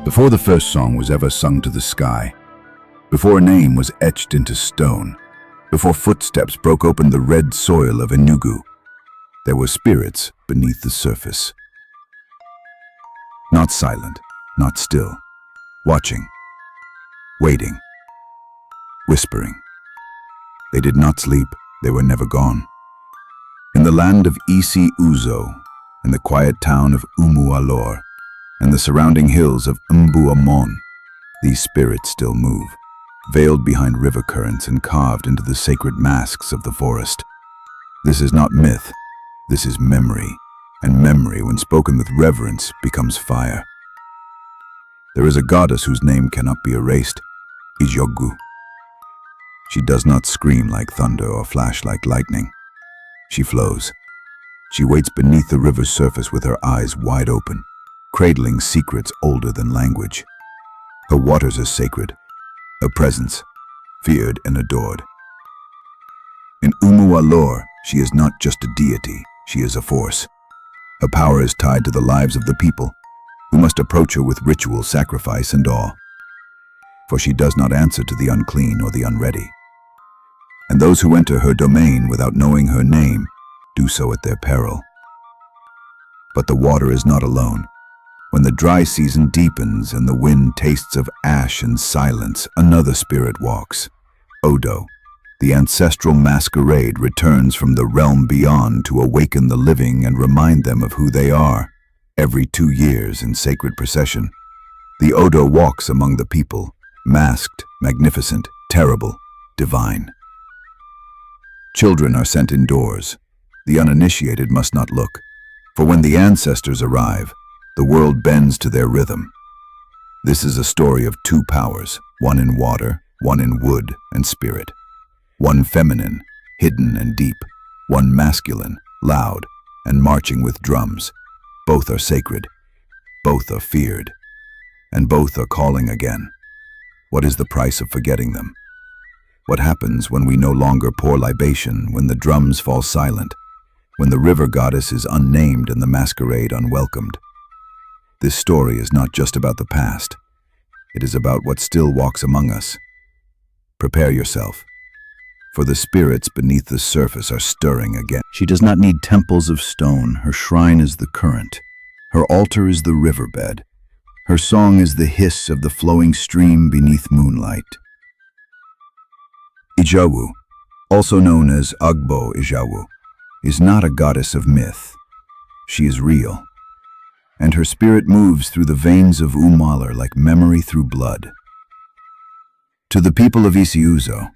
Before the first song was ever sung to the sky, before a name was etched into stone, before footsteps broke open the red soil of Enugu, there were spirits beneath the surface. Not silent, not still, watching, waiting, whispering. They did not sleep, they were never gone. In the land of Isi Uzo, in the quiet town of Umualor, and the surrounding hills of Mbuamon, these spirits still move, veiled behind river currents and carved into the sacred masks of the forest. This is not myth, this is memory, and memory, when spoken with reverence, becomes fire. There is a goddess whose name cannot be erased, Ijogwu. She does not scream like thunder or flash like lightning. She flows. She waits beneath the river's surface with her eyes wide open, cradling secrets older than language. Her waters are sacred, her presence feared and adored. In Umualor, she is not just a deity, she is a force. Her power is tied to the lives of the people, who must approach her with ritual, sacrifice, and awe. For she does not answer to the unclean or the unready. And those who enter her domain without knowing her name do so at their peril. But the water is not alone. When the dry season deepens and the wind tastes of ash and silence, another spirit walks. Odo, the ancestral masquerade, returns from the realm beyond to awaken the living and remind them of who they are. Every 2 years in sacred procession, the Odo walks among the people, masked, magnificent, terrible, divine. Children are sent indoors. The uninitiated must not look, for when the ancestors arrive, the world bends to their rhythm. This is a story of 2 powers, one in water, one in wood and spirit. One feminine, hidden and deep, one masculine, loud, and marching with drums. Both are sacred, both are feared, and both are calling again. What is the price of forgetting them? What happens when we no longer pour libation, when the drums fall silent, when the river goddess is unnamed and the masquerade unwelcomed? This story is not just about the past. It is about what still walks among us. Prepare yourself, for the spirits beneath the surface are stirring again. She does not need temples of stone. Her shrine is the current. Her altar is the riverbed. Her song is the hiss of the flowing stream beneath moonlight. Ijogwu, also known as Agbo Ijogwu, is not a goddess of myth. She is real, and her spirit moves through the veins of Umualor like memory through blood. To the people of Isi Uzo,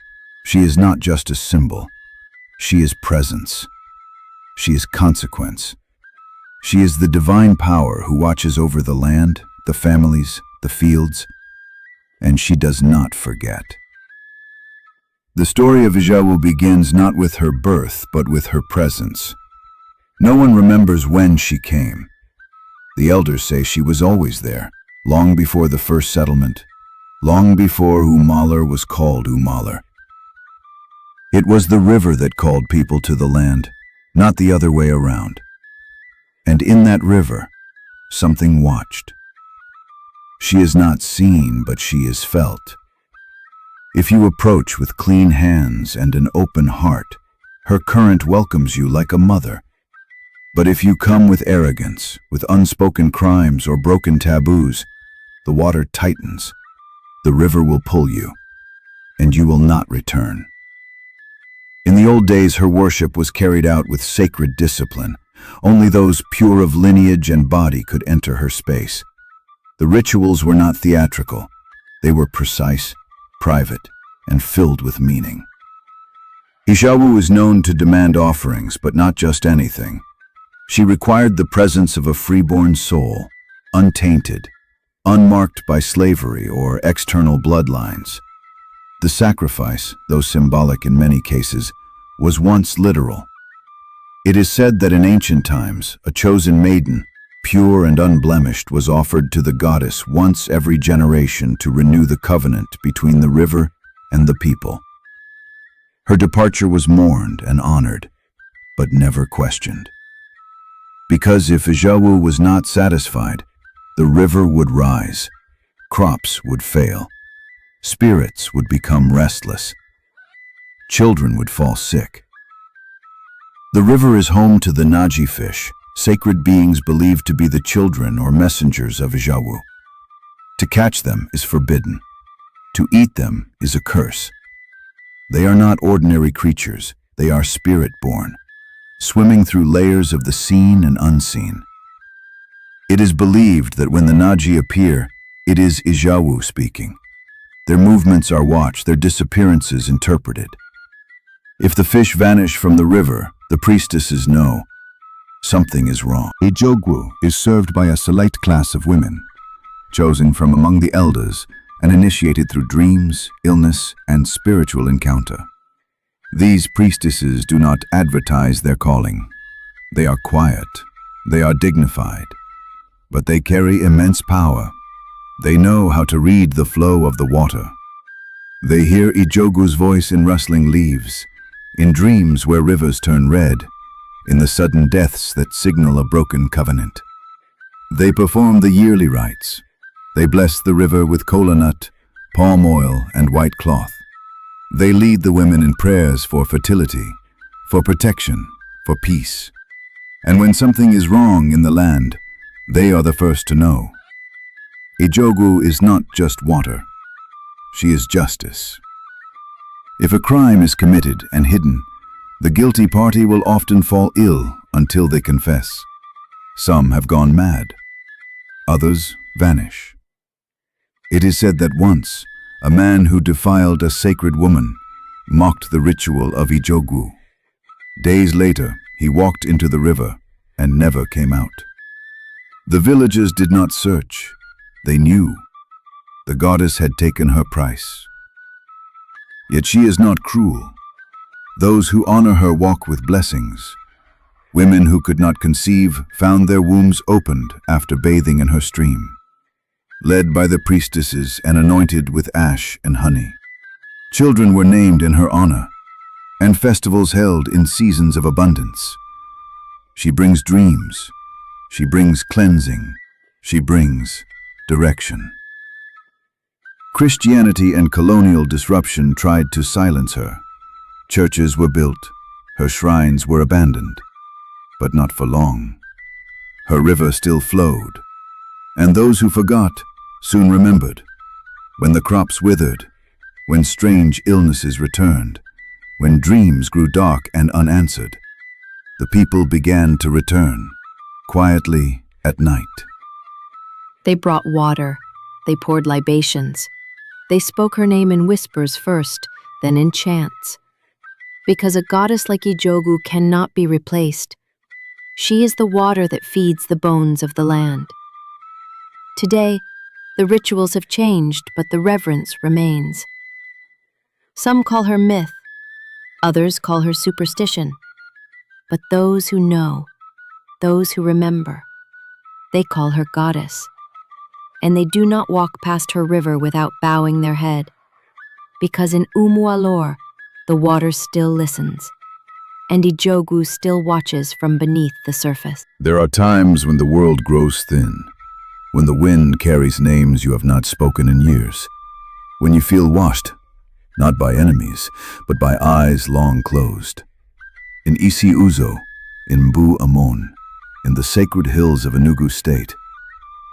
she is not just a symbol. She is presence. She is consequence. She is the divine power who watches over the land, the families, the fields, and she does not forget. The story of Ijogwu begins not with her birth, but with her presence. No one remembers when she came. The elders say she was always there, long before the first settlement, long before Umualor was called Umualor. It was the river that called people to the land, not the other way around. And in that river, something watched. She is not seen, but she is felt. If you approach with clean hands and an open heart, her current welcomes you like a mother. But if you come with arrogance, with unspoken crimes or broken taboos, the water tightens, the river will pull you, and you will not return. In the old days, her worship was carried out with sacred discipline. Only those pure of lineage and body could enter her space. The rituals were not theatrical. They were precise, private, and filled with meaning. Ijogwu is known to demand offerings, but not just anything. She required the presence of a freeborn soul, untainted, unmarked by slavery or external bloodlines. The sacrifice, though symbolic in many cases, was once literal. It is said that in ancient times, a chosen maiden, pure and unblemished, was offered to the goddess once every generation to renew the covenant between the river and the people. Her departure was mourned and honored, but never questioned. Because if Ijogwu was not satisfied, the river would rise, Crops would fail. Spirits would become restless. Children would fall sick. The river is home to the Naji fish, sacred beings believed to be the children or messengers of Ijogwu. To catch them is forbidden. To eat them is a curse. They are not ordinary creatures, they are spirit-born, swimming through layers of the seen and unseen. It is believed that when the Naji appear, it is Ijogwu speaking. Their movements are watched, their disappearances interpreted. If the fish vanish from the river, the priestesses know something is wrong. Ijogwu is served by a select class of women, chosen from among the elders and initiated through dreams, illness, and spiritual encounter. These priestesses do not advertise their calling. They are quiet, they are dignified, but they carry immense power. They know how to read the flow of the water. They hear Ijogwu's voice in rustling leaves, in dreams where rivers turn red, in the sudden deaths that signal a broken covenant. They perform the yearly rites. They bless the river with kola nut, palm oil, and white cloth. They lead the women in prayers for fertility, for protection, for peace. And when something is wrong in the land, they are the first to know. Ijogwu is not just water. She is justice. If a crime is committed and hidden, the guilty party will often fall ill until they confess. Some have gone mad. Others vanish. It is said that once, a man who defiled a sacred woman mocked the ritual of Ijogwu. Days later, he walked into the river and never came out. The villagers did not search. They knew. The goddess had taken her price. Yet she is not cruel. Those who honor her walk with blessings. Women who could not conceive found their wombs opened after bathing in her stream, led by the priestesses and anointed with ash and honey. Children were named in her honor, and festivals held in seasons of abundance. She brings dreams. She brings cleansing. She brings direction. Christianity and colonial disruption tried to silence her. Churches were built, her shrines were abandoned, but not for long. Her river still flowed, and those who forgot soon remembered. When the crops withered, when strange illnesses returned, when dreams grew dark and unanswered, the people began to return, quietly at night. They brought water, they poured libations. They spoke her name in whispers first, then in chants. Because a goddess like Ijogwu cannot be replaced. She is the water that feeds the bones of the land. Today, the rituals have changed, but the reverence remains. Some call her myth, others call her superstition. But those who know, those who remember, they call her goddess. And they do not walk past her river without bowing their head. Because in Umualor, the water still listens, and Ijogwu still watches from beneath the surface. There are times when the world grows thin, when the wind carries names you have not spoken in years, when you feel washed, not by enemies, but by eyes long closed. In Isi Uzo, in Mbu Amon, in the sacred hills of Enugu State,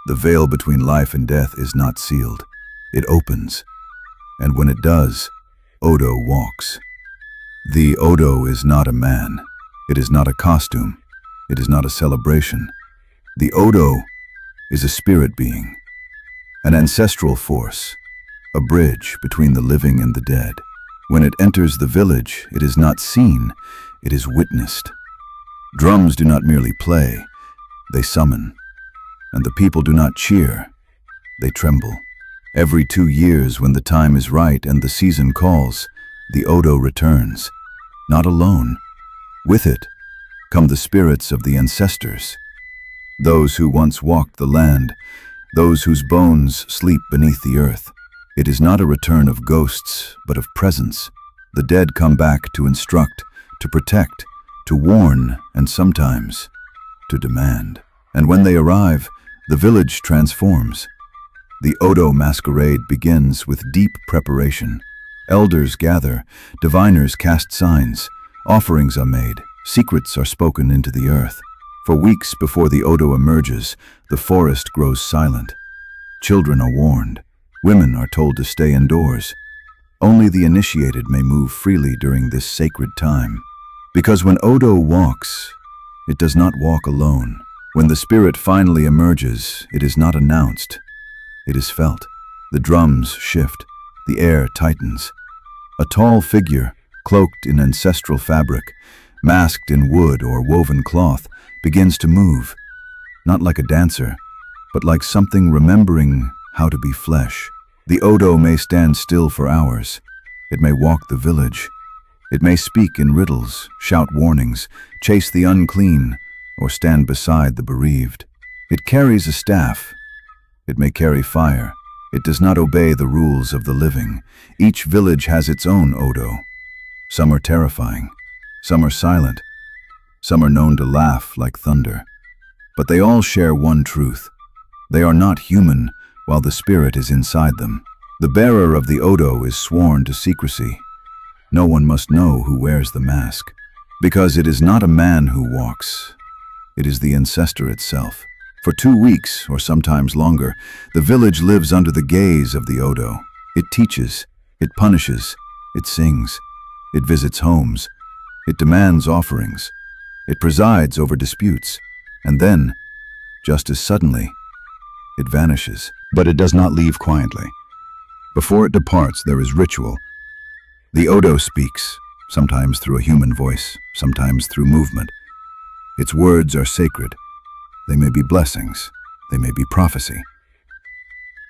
the veil between life and death is not sealed. It opens, and when it does, Odo walks. The Odo is not a man. It is not a costume. It is not a celebration. The Odo is a spirit being, an ancestral force, a bridge between the living and the dead. When it enters the village, it is not seen, it is witnessed. Drums do not merely play, they summon. And the people do not cheer, they tremble. Every 2 years, when the time is right and the season calls, the Odo returns. Not alone. With it come the spirits of the ancestors, those who once walked the land, those whose bones sleep beneath the earth. It is not a return of ghosts, but of presence. The dead come back to instruct, to protect, to warn, and sometimes to demand. And when they arrive, the village transforms. The Odo masquerade begins with deep preparation. Elders gather, diviners cast signs, offerings are made, secrets are spoken into the earth. For weeks before the Odo emerges, the forest grows silent. Children are warned. Women are told to stay indoors. Only the initiated may move freely during this sacred time. Because when Odo walks, it does not walk alone. When the spirit finally emerges, it is not announced. It is felt. The drums shift. The air tightens. A tall figure, cloaked in ancestral fabric, masked in wood or woven cloth, begins to move, not like a dancer, but like something remembering how to be flesh. The Odo may stand still for hours. It may walk the village. It may speak in riddles, shout warnings, chase the unclean, or stand beside the bereaved. It carries a staff. It may carry fire. It does not obey the rules of the living. Each village has its own Odo. Some are terrifying. Some are silent. Some are known to laugh like thunder. But they all share one truth. They are not human while the spirit is inside them. The bearer of the Odo is sworn to secrecy. No one must know who wears the mask. Because it is not a man who walks. It is the ancestor itself. For 2 weeks, or sometimes longer, the village lives under the gaze of the Odo. It teaches. It punishes. It sings. It visits homes. It demands offerings. It presides over disputes, and then, just as suddenly, it vanishes. But it does not leave quietly. Before it departs, there is ritual. The Odo speaks, sometimes through a human voice, sometimes through movement. Its words are sacred. They may be blessings. They may be prophecy.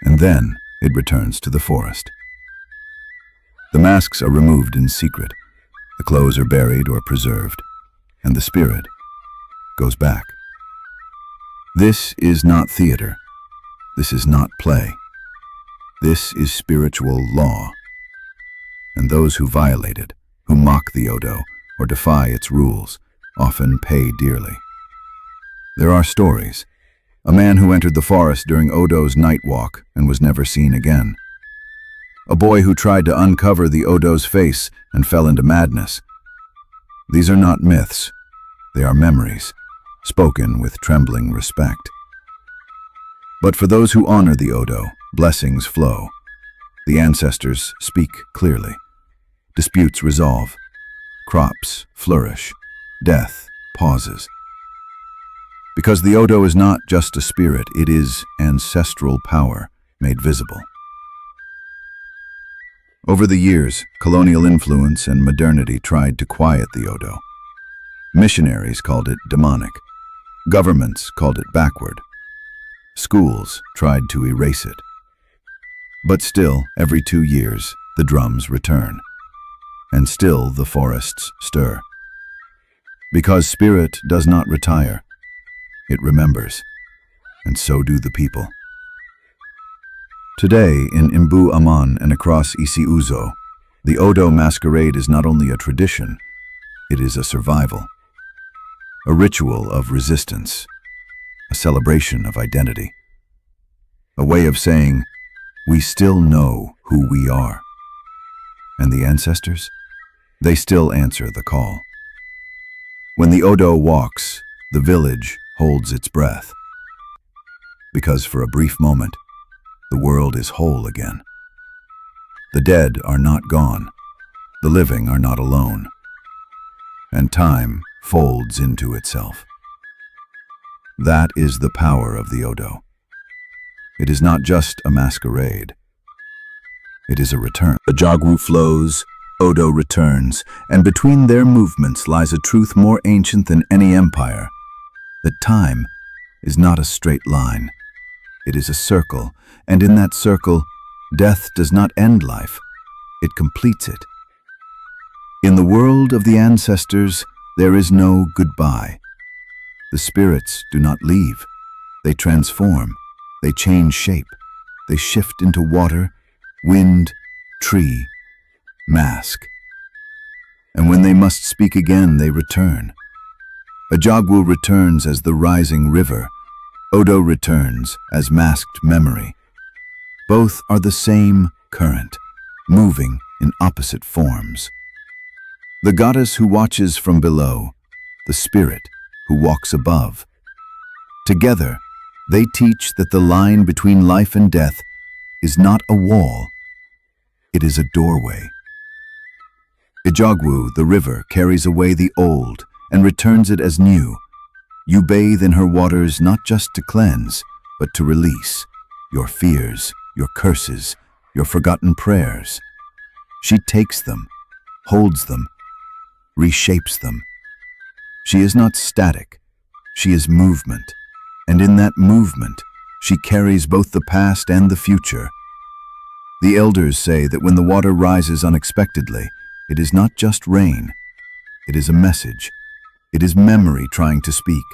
And then it returns to the forest. The masks are removed in secret. The clothes are buried or preserved. And the spirit goes back. This is not theater. This is not play. This is spiritual law. And those who violate it, who mock the Odo or defy its rules, often pay dearly. There are stories. A man who entered the forest during Odo's night walk and was never seen again. A boy who tried to uncover the Odo's face and fell into madness. These are not myths. They are memories, spoken with trembling respect. But for those who honor the Odo, blessings flow. The ancestors speak clearly. Disputes resolve. Crops flourish. Death pauses. Because the Odo is not just a spirit, it is ancestral power made visible. Over the years, colonial influence and modernity tried to quiet the Odo. Missionaries called it demonic. Governments called it backward. Schools tried to erase it. But still, every 2 years, the drums return. And still the forests stir. Because spirit does not retire. It remembers. And so do the people. Today, in Imbu Aman and across Isi Uzo, the Odo masquerade is not only a tradition, it is a survival. A ritual of resistance. A celebration of identity. A way of saying, we still know who we are. And the ancestors? They still answer the call. When the Odo walks, the village holds its breath. Because for a brief moment, the world is whole again. The dead are not gone. The living are not alone. And time folds into itself. That is the power of the Odo. It is not just a masquerade. It is a return. Ijogwu flows, Odo returns, and between their movements lies a truth more ancient than any empire, that time is not a straight line. It is a circle, and in that circle, death does not end life, it completes it. In the world of the ancestors, there is no goodbye. The spirits do not leave. They transform. They change shape. They shift into water, wind, tree, mask. And when they must speak again, they return. Ijogwu returns as the rising river. Odo returns as masked memory. Both are the same current, moving in opposite forms. The goddess who watches from below, the spirit who walks above. Together, they teach that the line between life and death is not a wall, it is a doorway. Ijogwu, the river, carries away the old and returns it as new. You bathe in her waters not just to cleanse, but to release your fears, your curses, your forgotten prayers. She takes them, holds them, reshapes them. She is not static, she is movement, and in that movement, she carries both the past and the future. The elders say that when the water rises unexpectedly, it is not just rain, it is a message. It is memory trying to speak.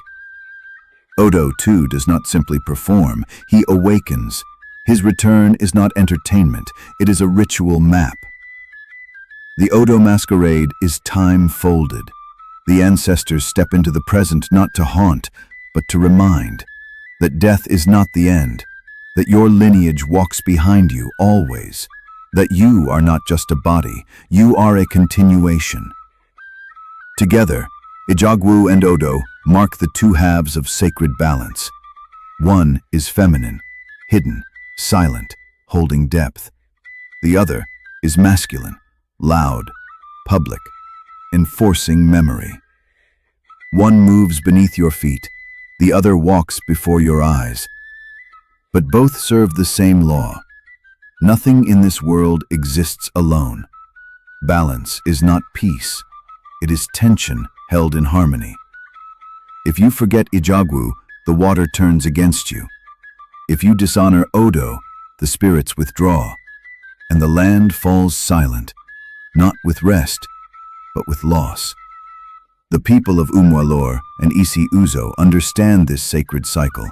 Odo, too, does not simply perform, he awakens. His return is not entertainment, it is a ritual map. The Odo Masquerade is time folded. The ancestors step into the present not to haunt, but to remind that death is not the end, that your lineage walks behind you always, that you are not just a body, you are a continuation. Together, Ijogwu and Odo mark the two halves of sacred balance. One is feminine, hidden, silent, holding depth. The other is masculine, loud, public, enforcing memory. One moves beneath your feet, the other walks before your eyes. But both serve the same law. Nothing in this world exists alone. Balance is not peace, it is tension held in harmony. If you forget Ijogwu, the water turns against you. If you dishonor Odo, the spirits withdraw, and the land falls silent, not with rest, but with loss. The people of Umwalor and Isi Uzo understand this sacred cycle,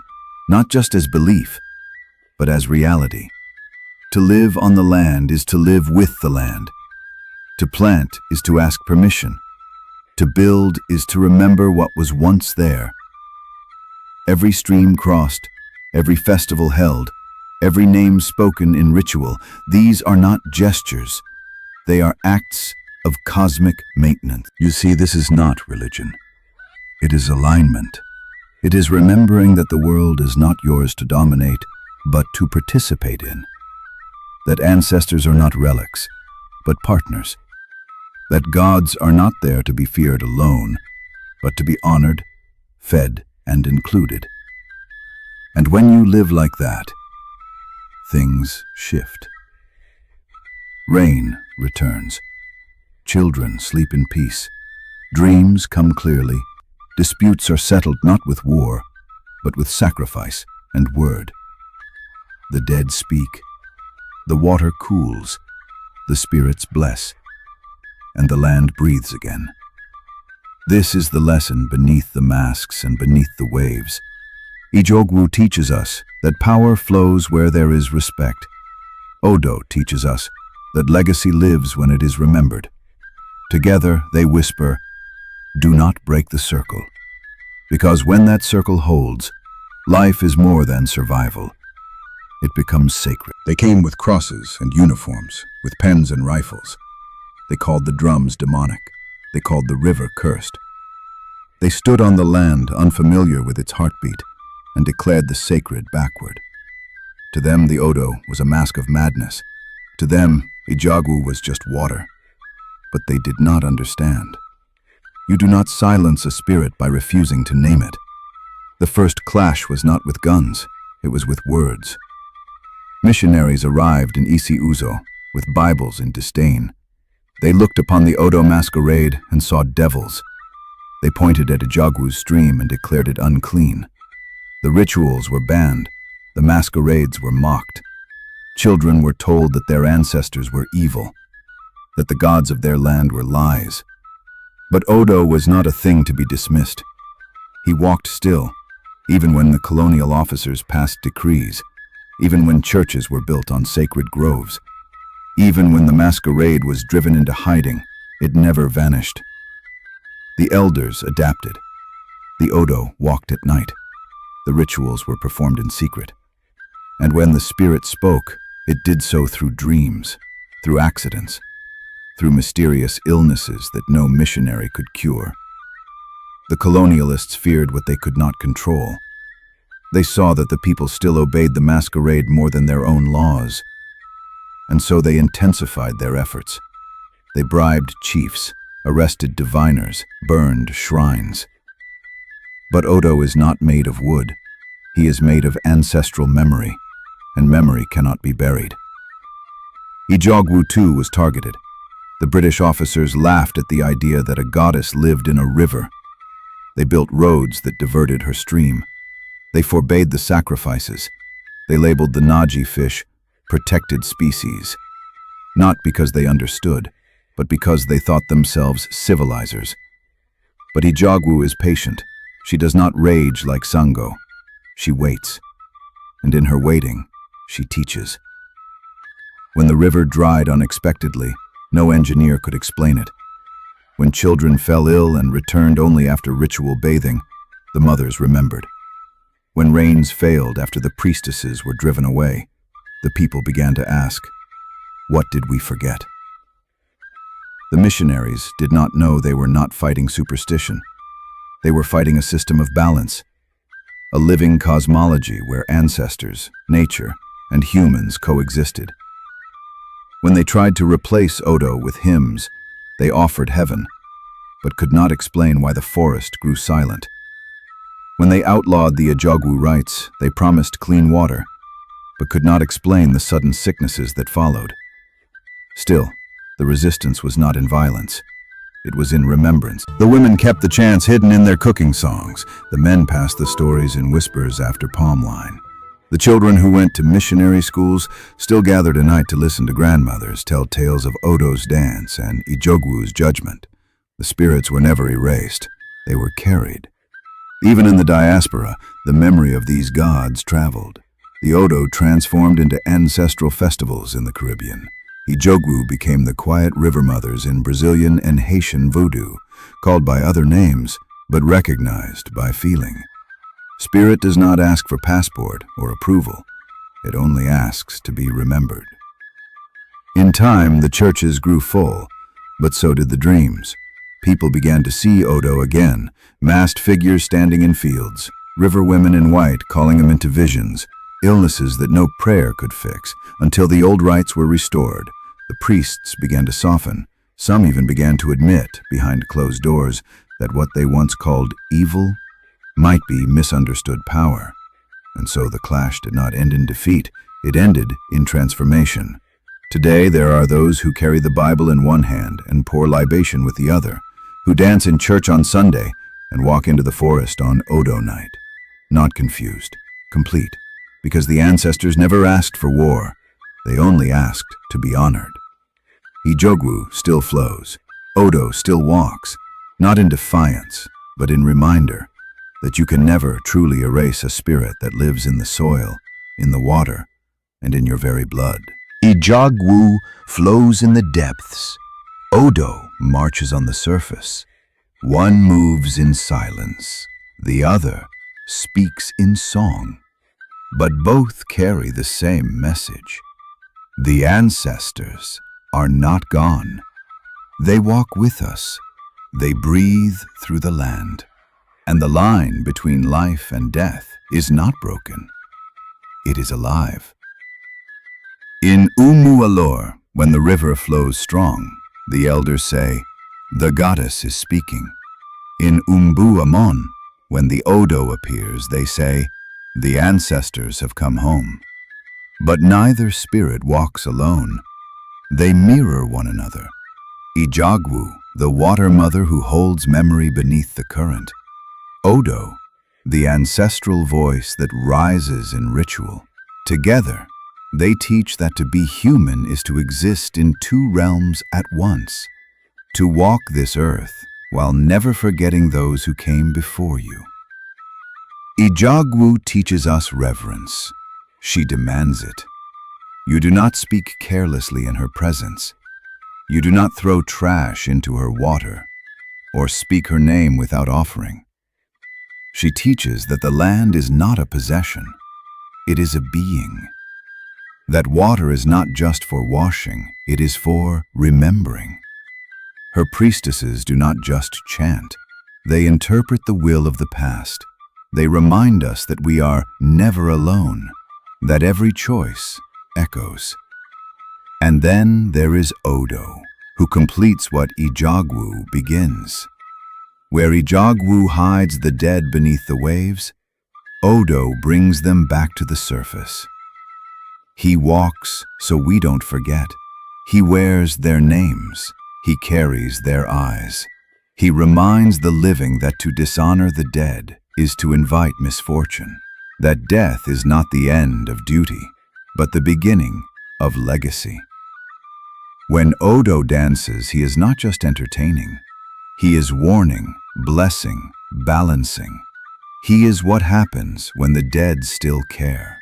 not just as belief, but as reality. To live on the land is to live with the land. To plant is to ask permission. To build is to remember what was once there. Every stream crossed, every festival held, every name spoken in ritual, these are not gestures. They are acts of cosmic maintenance. You see, this is not religion. It is alignment. It is remembering that the world is not yours to dominate, but to participate in. That ancestors are not relics, but partners. That gods are not there to be feared alone, but to be honored, fed, and included. And when you live like that, things shift. Rain returns. Children sleep in peace. Dreams come clearly. Disputes are settled not with war, but with sacrifice and word. The dead speak. The water cools. The spirits bless. And the land breathes again. This is the lesson beneath the masks and beneath the waves. Ijogwu teaches us that power flows where there is respect. Odo teaches us that legacy lives when it is remembered. Together they whisper, "Do not break the circle." Because when that circle holds, life is more than survival. It becomes sacred. They came with crosses and uniforms, with pens and rifles. They called the drums demonic. They called the river cursed. They stood on the land unfamiliar with its heartbeat and declared the sacred backward. To them, the Odo was a mask of madness. To them, Ijogwu was just water. But they did not understand. You do not silence a spirit by refusing to name it. The first clash was not with guns, it was with words. Missionaries arrived in Isi Uzo with Bibles in disdain. They looked upon the Odo Masquerade and saw devils. They pointed at Ijogwu's stream and declared it unclean. The rituals were banned. The masquerades were mocked. Children were told that their ancestors were evil, that the gods of their land were lies. But Odo was not a thing to be dismissed. He walked still, even when the colonial officers passed decrees, even when churches were built on sacred groves. Even when the masquerade was driven into hiding, it never vanished. The elders adapted. The Odo walked at night. The rituals were performed in secret. And when the spirit spoke, It did so through dreams, through accidents, through mysterious illnesses that no missionary could cure. The colonialists feared what they could not control. They saw that the people still obeyed the masquerade more than their own laws, and so they intensified their efforts. They bribed chiefs, arrested diviners, burned shrines. But Odo is not made of wood. He is made of ancestral memory, and memory cannot be buried. Ijogwu too was targeted. The British officers laughed at the idea that a goddess lived in a river. They built roads that diverted her stream. They forbade the sacrifices. They labeled the Naji fish protected species, not because they understood, but because they thought themselves civilizers. But Ijogwu is patient. She does not rage like Sango. She waits, and in her waiting, she teaches. When the river dried unexpectedly, no engineer could explain it. When children fell ill and returned only after ritual bathing, the mothers remembered. When rains failed after the priestesses were driven away, the people began to ask, "What did we forget?" The missionaries did not know they were not fighting superstition. They were fighting a system of balance, a living cosmology where ancestors, nature, and humans coexisted. When they tried to replace Odo with hymns, they offered heaven, but could not explain why the forest grew silent. When they outlawed the Ijogwu rites, they promised clean water, but could not explain the sudden sicknesses that followed. Still, the resistance was not in violence. It was in remembrance. The women kept the chants hidden in their cooking songs. The men passed the stories in whispers after palm wine. The children who went to missionary schools still gathered at night to listen to grandmothers tell tales of Odo's dance and Ijogwu's judgment. The spirits were never erased. They were carried. Even in the diaspora, the memory of these gods traveled. The Odo transformed into ancestral festivals in the Caribbean. Ijogwu became the quiet river mothers in Brazilian and Haitian voodoo, called by other names, but recognized by feeling. Spirit does not ask for passport or approval. It only asks to be remembered. In time, the churches grew full, but so did the dreams. People began to see Odo again, masked figures standing in fields, river women in white calling him into visions, illnesses that no prayer could fix. Until the old rites were restored, the priests began to soften. Some even began to admit, behind closed doors, that what they once called evil might be misunderstood power. And so the clash did not end in defeat, it ended in transformation. Today there are those who carry the Bible in one hand and pour libation with the other, who dance in church on Sunday and walk into the forest on Odo night. Not confused, complete, because the ancestors never asked for war, they only asked to be honored. Ijogwu still flows, Odo still walks, not in defiance, but in reminder that you can never truly erase a spirit that lives in the soil, in the water, and in your very blood. Ijogwu flows in the depths. Odo marches on the surface. One moves in silence, the other speaks in song. But both carry the same message. The ancestors are not gone. They walk with us. They breathe through the land. And the line between life and death is not broken. It is alive. In Umualor, when the river flows strong, the elders say, "The goddess is speaking." In Amon, when the Odo appears, they say, "The ancestors have come home." But neither spirit walks alone. They mirror one another. Ijogwu, the water mother who holds memory beneath the current. Odo, the ancestral voice that rises in ritual. Together, they teach that to be human is to exist in two realms at once, to walk this earth while never forgetting those who came before you. Ijogwu teaches us reverence. She demands it. You do not speak carelessly in her presence. You do not throw trash into her water or speak her name without offering. She teaches that the land is not a possession. It is a being. that water is not just for washing, it is for remembering. Her priestesses do not just chant, they interpret the will of the past. They remind us that we are never alone, that every choice echoes. And then there is Odo, who completes what Ijogwu begins. Where Ijogwu hides the dead beneath the waves, Odo brings them back to the surface. He walks so we don't forget. He wears their names. He carries their eyes. He reminds the living that to dishonor the dead is to invite misfortune, that death is not the end of duty, but the beginning of legacy. When Odo dances, he is not just entertaining. He is warning, blessing, balancing. He is what happens when the dead still care.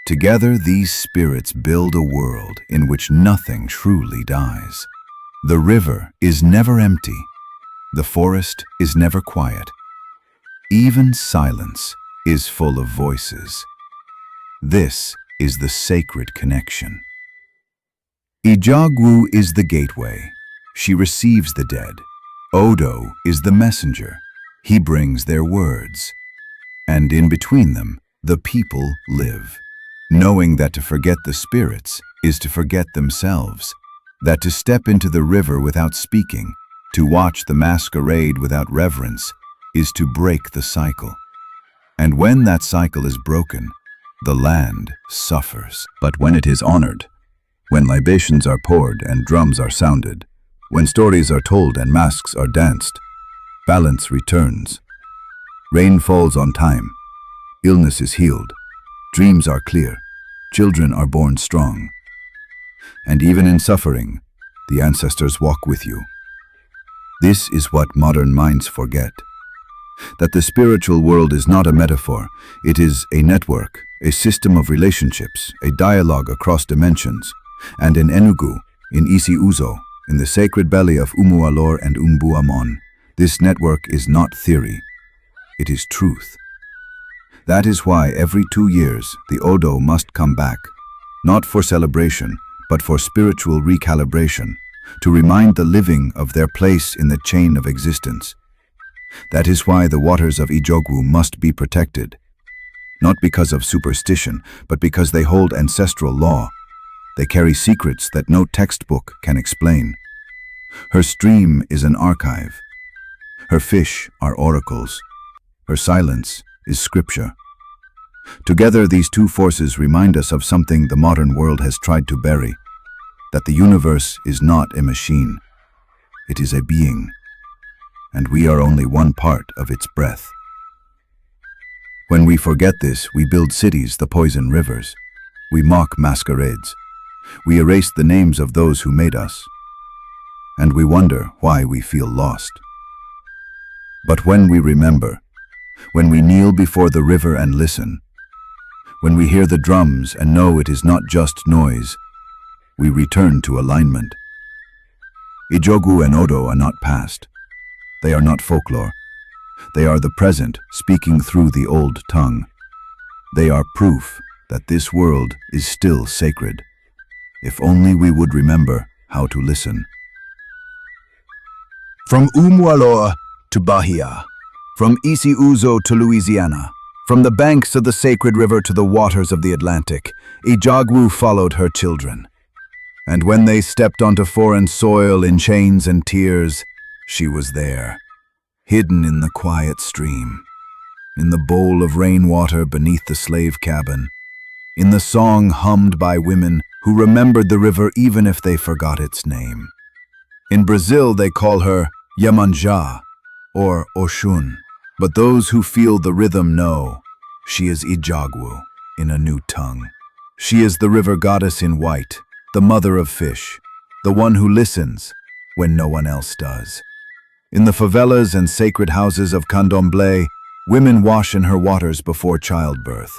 Together, these spirits build a world in which nothing truly dies. The river is never empty. The forest is never quiet. Even silence is full of voices. This is the sacred connection. Ijogwu is the gateway. She receives the dead. Odo is the messenger. He brings their words. And in between them, the people live, knowing that to forget the spirits is to forget themselves, that to step into the river without speaking, to watch the masquerade without reverence, is to break the cycle. And when that cycle is broken, the land suffers. But when it is honored, when libations are poured and drums are sounded, when stories are told and masks are danced, balance returns. Rain falls on time. Illness is healed. Dreams are clear. Children are born strong. And even in suffering, the ancestors walk with you. This is what modern minds forget. That the spiritual world is not a metaphor. It is a network, a system of relationships, a dialogue across dimensions. And in Enugu, in Isi Uzo, in the sacred belly of Umualor and Umbuamon, this network is not theory. It is truth. That is why every 2 years the Odo must come back, not for celebration, but for spiritual recalibration, to remind the living of their place in the chain of existence. That is why the waters of Ijogwu must be protected, not because of superstition, but because they hold ancestral law. They carry secrets that no textbook can explain. Her stream is an archive. Her fish are oracles. Her silence is scripture. Together, these two forces remind us of something the modern world has tried to bury, that the universe is not a machine. It is a being, and we are only one part of its breath. When we forget this, we build cities, the poison rivers. We mock masquerades. We erase the names of those who made us. And we wonder why we feel lost. But when we remember, when we kneel before the river and listen, when we hear the drums and know it is not just noise, we return to alignment. Ijogwu and Odo are not past. They are not folklore. They are the present, speaking through the old tongue. They are proof that this world is still sacred, if only we would remember how to listen. From Umualor to Bahia, from Isi Uzo to Louisiana, from the banks of the sacred river to the waters of the Atlantic, Ijogwu followed her children. And when they stepped onto foreign soil in chains and tears, she was there, hidden in the quiet stream, in the bowl of rainwater beneath the slave cabin, in the song hummed by women who remembered the river even if they forgot its name. In Brazil, they call her Iemanjá or Oshun, but those who feel the rhythm know she is Ijogwu in a new tongue. She is the river goddess in white, the mother of fish, the one who listens when no one else does. In the favelas and sacred houses of Candomblé, women wash in her waters before childbirth.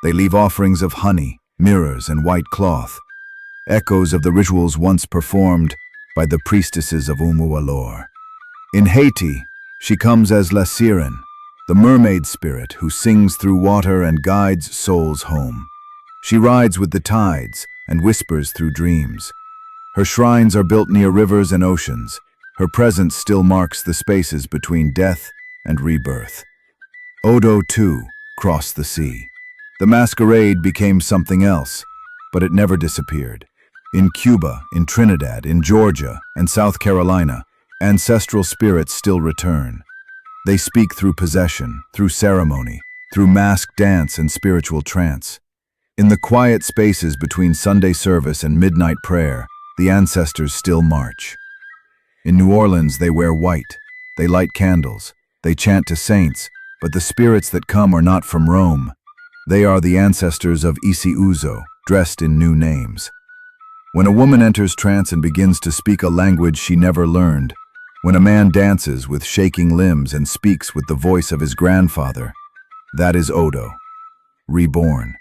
They leave offerings of honey, mirrors, and white cloth, echoes of the rituals once performed by the priestesses of Umualor. In Haiti, she comes as La Siren, the mermaid spirit who sings through water and guides souls home. She rides with the tides and whispers through dreams. Her shrines are built near rivers and oceans. Her presence still marks the spaces between death and rebirth. Odo, too, crossed the sea. The masquerade became something else, but it never disappeared. In Cuba, in Trinidad, in Georgia, and South Carolina, ancestral spirits still return. They speak through possession, through ceremony, through masked dance and spiritual trance. In the quiet spaces between Sunday service and midnight prayer, the ancestors still march. In New Orleans, they wear white. They light candles. They chant to saints, but the spirits that come are not from Rome. They are the ancestors of Ijogwu, dressed in new names. When a woman enters trance and begins to speak a language she never learned, when a man dances with shaking limbs and speaks with the voice of his grandfather, that is Odo, reborn.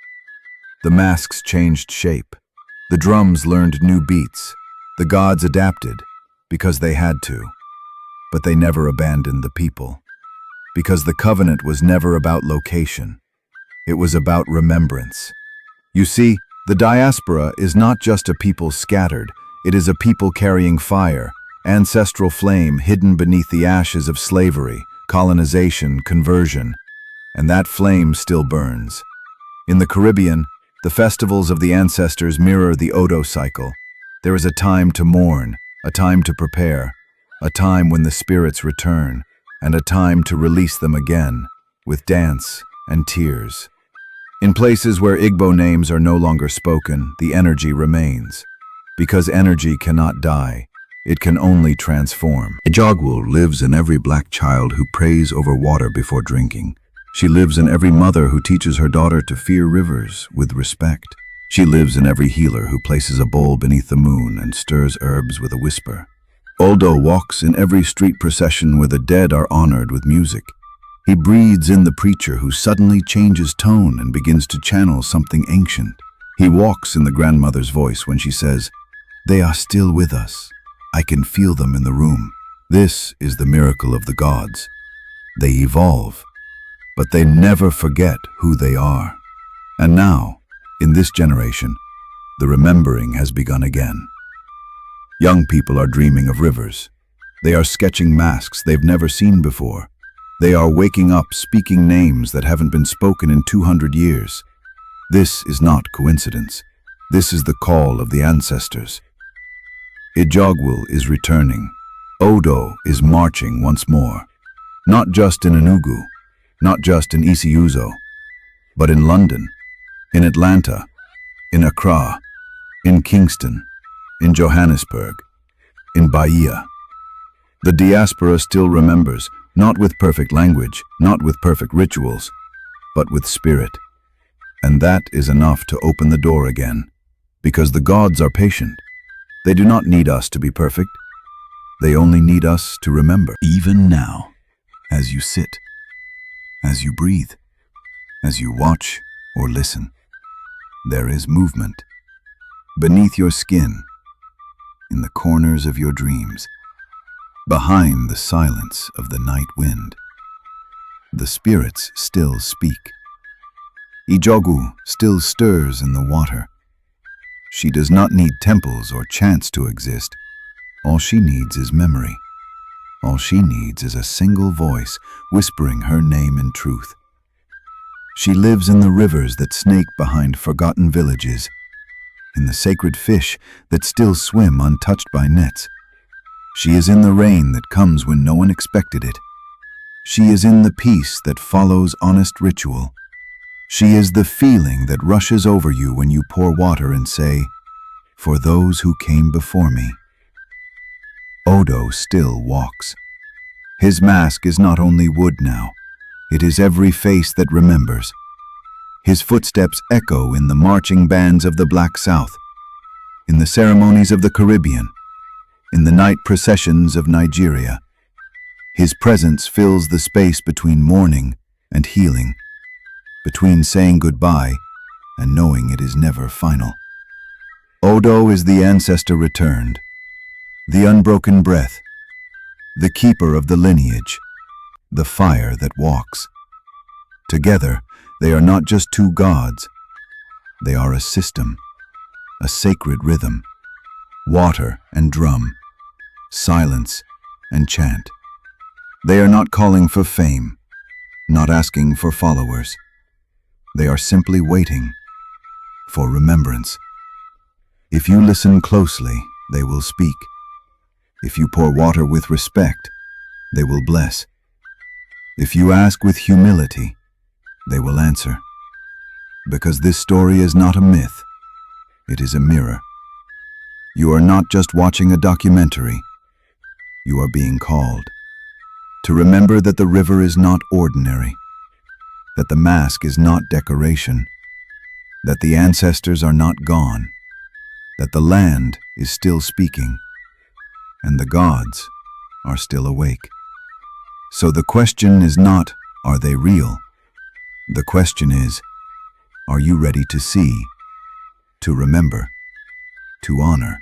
The masks changed shape. The drums learned new beats. The gods adapted, because they had to. But they never abandoned the people, because the covenant was never about location. It was about remembrance. You see, the diaspora is not just a people scattered, it is a people carrying fire, ancestral flame hidden beneath the ashes of slavery, colonization, conversion, and that flame still burns. In the Caribbean, the festivals of the ancestors mirror the Odo cycle. There is a time to mourn, a time to prepare, a time when the spirits return, and a time to release them again, with dance and tears. In places where Igbo names are no longer spoken, the energy remains. Because energy cannot die, it can only transform. Ijogwu lives in every black child who prays over water before drinking. She lives in every mother who teaches her daughter to fear rivers with respect. She lives in every healer who places a bowl beneath the moon and stirs herbs with a whisper. Odo walks in every street procession where the dead are honored with music. He breathes in the preacher who suddenly changes tone and begins to channel something ancient. He walks in the grandmother's voice when she says, "They are still with us. I can feel them in the room." This is the miracle of the gods. They evolve, but they never forget who they are. And now, in this generation, the remembering has begun again. Young people are dreaming of rivers. They are sketching masks they've never seen before. They are waking up speaking names that haven't been spoken in 200 years. This is not coincidence. This is the call of the ancestors. Ijogwu is returning. Odo is marching once more. Not just in Enugu, not just in Ijogwu, but in London, in Atlanta, in Accra, in Kingston, in Johannesburg, in Bahia. The diaspora still remembers, not with perfect language, not with perfect rituals, but with spirit. And that is enough to open the door again, because the gods are patient. They do not need us to be perfect. They only need us to remember. Even now, as you sit, as you breathe, as you watch or listen, there is movement. Beneath your skin, in the corners of your dreams, behind the silence of the night wind, the spirits still speak. Ijogwu still stirs in the water. She does not need temples or chants to exist. All she needs is memory. All she needs is a single voice whispering her name in truth. She lives in the rivers that snake behind forgotten villages, in the sacred fish that still swim untouched by nets. She is in the rain that comes when no one expected it. She is in the peace that follows honest ritual. She is the feeling that rushes over you when you pour water and say, "For those who came before me." Odo still walks. His mask is not only wood now, it is every face that remembers. His footsteps echo in the marching bands of the Black South, in the ceremonies of the Caribbean, in the night processions of Nigeria. His presence fills the space between mourning and healing, between saying goodbye and knowing it is never final. Odo is the ancestor returned, the unbroken breath, the keeper of the lineage, the fire that walks. Together, they are not just two gods, They are a system, a sacred rhythm, water and drum, silence and chant. They are not calling for fame, not asking for followers. They are simply waiting for remembrance. If you listen closely, they will speak. If you pour water with respect, they will bless. If you ask with humility, they will answer. Because this story is not a myth, it is a mirror. You are not just watching a documentary, you are being called to remember that the river is not ordinary, that the mask is not decoration, that the ancestors are not gone, that the land is still speaking, and the gods are still awake. So the question is not, are they real? The question is, are you ready to see, to remember, to honor?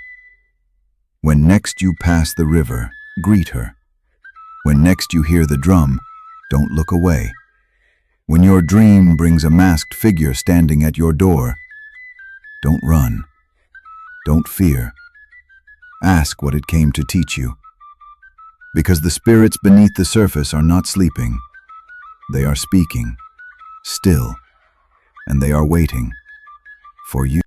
When next you pass the river, greet her. When next you hear the drum, don't look away. When your dream brings a masked figure standing at your door, don't run. Don't fear. Ask what it came to teach you. Because the spirits beneath the surface are not sleeping. They are speaking, still, and they are waiting for you.